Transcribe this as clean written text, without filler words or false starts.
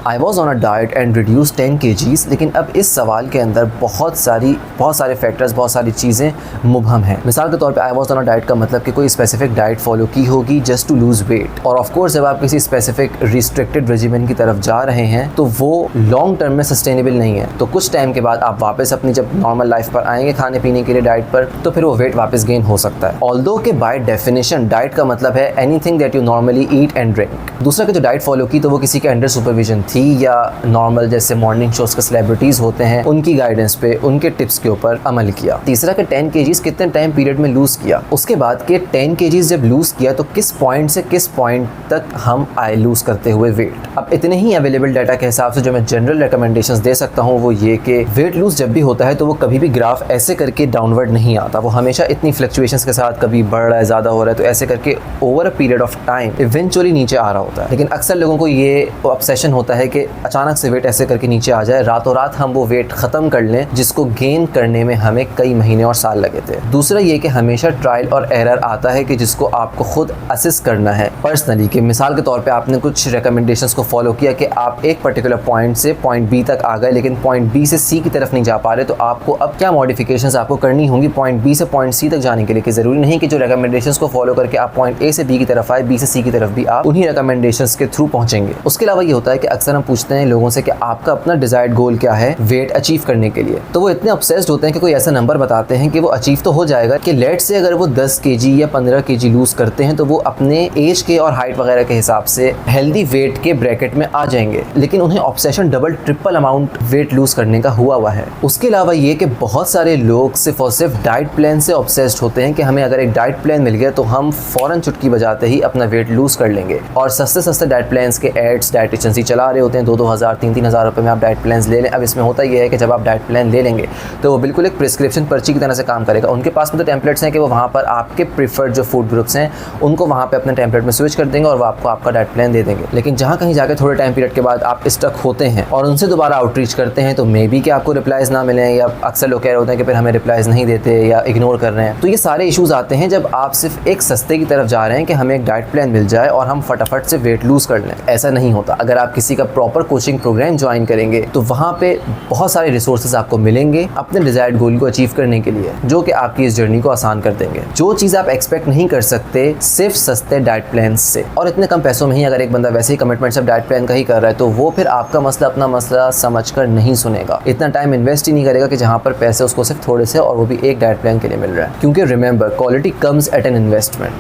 I was on a diet and reduce 10 kgs, लेकिन अब इस सवाल के अंदर बहुत सारे फैक्टर्स, बहुत सारी चीज़ें मुबहम हैं। मिसाल के तौर पे I was on a diet का मतलब कि कोई स्पेसिफिक डाइट फॉलो की होगी जस्ट टू लूज वेट, और ऑफ कोर्स जब आप किसी स्पेसिफिक रिस्ट्रिक्टेड रेजिमेंट की तरफ जा रहे हैं तो वो लॉन्ग टर्म में सस्टेनेबल नहीं है। तो कुछ टाइम के बाद आप वापस अपनी जब नॉर्मल लाइफ पर आएंगे खाने पीने के लिए डाइट पर, तो फिर वो वेट वापस गेन हो सकता है। ऑल्दो के बाय डेफिनेशन डाइट का मतलब है anything that you normally eat and drink. दूसरा कि जो डाइट फॉलो की तो वो किसी के अंडर सुपरविजन थी या नॉर्मल जैसे मॉर्निंग शोज के सेलिब्रिटीज होते हैं उनकी गाइडेंस पे, उनके टिप्स के ऊपर अमल किया। तीसरा कि 10 kgs कितने टाइम पीरियड में लूज किया। उसके बाद के 10 kgs जब लूज किया तो किस पॉइंट से किस पॉइंट तक हम आए लूज करते हुए वेट। अब इतने ही अवेलेबल डाटा के हिसाब से जो मैं जनरल रिकमेंडेशंस दे सकता हूँ वो ये कि वेट लूज जब भी होता है तो वो कभी भी ग्राफ ऐसे करके डाउनवर्ड नहीं आता, वो हमेशा इतनी फ्लक्चुएशंस के साथ कभी बढ़ रहा है, ज़्यादा हो रहा है, तो ऐसे करके over a period of time eventually नीचे आ रहा होता है। लेकिन अक्सर लोगों को ये ऑब्सेशन होता है कि अचानक से वेट ऐसे करके नीचे आ जाए, रातों रात हम वो वेट खत्म कर लें जिसको गेन करने में हमें कई महीने और साल लगे थे। दूसरा ये कि हमेशा ट्रायल और एरर आता है कि जिसको आपको खुद असिस्ट करना है पर्सनली। कि मिसाल के तौर पे आपने कुछ रिकमेंडेशंस को फॉलो किया कि आप एक पर्टिकुलर पॉइंट से पॉइंट बी तक आ गए लेकिन पॉइंट बी से सी की तरफ नहीं जा पा रहे, तो आपको अब क्या मॉडिफिकेशंस आपको करनी होंगी पॉइंट बी से पॉइंट सी तक जाने के लिए। कि जरूरी नहीं कि जो रिकमेंडेशंस को फॉलो करके आप पॉइंट ए से बी की तरफ आए, बी से सी की तरफ भी आप उन्हीं रिकमेंडेशंस के थ्रू पहुंचेंगे। उसके अलावा ये होता है कि अक्सर हम पूछते हैं लोगों से कि आपका अपना डिजायर्ड गोल क्या है वेट अचीव करने के लिए, तो वो इतने ऑब्सेस्ड होते हैं कि कोई ऐसा नंबर बताते हैं कि वो अचीव तो हो जाएगा कि लेट से अगर वो 10 kg या 15 kg लूज करते हैं तो वो अपने एज के और हाइट वगैरह के हिसाब से हेल्दी वेट के ब्रैकेट में आ जाएंगे, लेकिन उन्हें obsession double triple amount weight lose करने का हुआ है। उसके अलावा ये कि बहुत सारे लोग सिर्फ और सिर्फ डाइट प्लान से ऑब्सेस्ड होते हैं कि हमें अगर एक डाइट प्लान मिल गया तो हम फौरन चुटकी बजाते ही अपना वेट लूज कर लेंगे, और सस्ते डाइट प्लान के एड्स डाइटिशियंस ही चला रहे होते हैं। 2-2 हज़ार 3-3 हज़ार रुपये में आप डाइट प्लान ले लें। अब इसमें होता यह है कि जब आप डाइट प्लान ले लेंगे तो वो बिल्कुल एक प्रिस्क्रिप्शन पर्ची की तरह से काम करेगा। उनके पास में तो टेम्पलेट्स हैं कि वो वहाँ पर आपके प्रीफर्ड जो फूड ग्रुप्स हैं उनको वहाँ पे अपने टेम्पलेट में स्विच कर देंगे और वो आपको आपका डाइट प्लान दे देंगे। लेकिन जहाँ कहीं जाकर थोड़े टाइम पीरियड के बाद आप स्टक होते हैं और उनसे दोबारा आउटरीच करते हैं तो मे बी कि आपको रिप्लाइज ना मिले, या अक्सर लोग कह रहे होते हैं कि फिर हमें रिप्लाइज नहीं देते या इग्नोर कर रहे हैं। तो ये सारे इशूज़ आते हैं जब आप सिर्फ एक सस्ते की तरफ जा रहे हैं कि हमें एक डाइट प्लान मिल जाए और हम फटाफट से वेट लूज कर लें। ऐसा नहीं होता। अगर आप किसी का प्रॉपर कोचिंग प्रोग्राम ज्वाइन करेंगे तो वहाँ पे बहुत सारे रिसोर्सेज आपको मिलेंगे अपने डिजायर्ड गोल को अचीव करने के लिए, जो कि आपकी इस जर्नी को आसान कर देंगे। जो चीज़ आप एक्सपेक्ट नहीं कर सकते सिर्फ सस्ते डाइट प्लान से, और इतने कम पैसों में ही अगर एक बंदा वैसे ही कमिटमेंट सब डाइट प्लान का ही कर रहा है तो वो फिर आपका मसला अपना मसला समझकर नहीं सुनेगा, इतना टाइम इन्वेस्ट ही नहीं करेगा कि जहाँ पर पैसे उसको सिर्फ थोड़े से और वो भी एक डाइट प्लान के लिए मिल रहा है। क्योंकि remember, quality comes at an investment.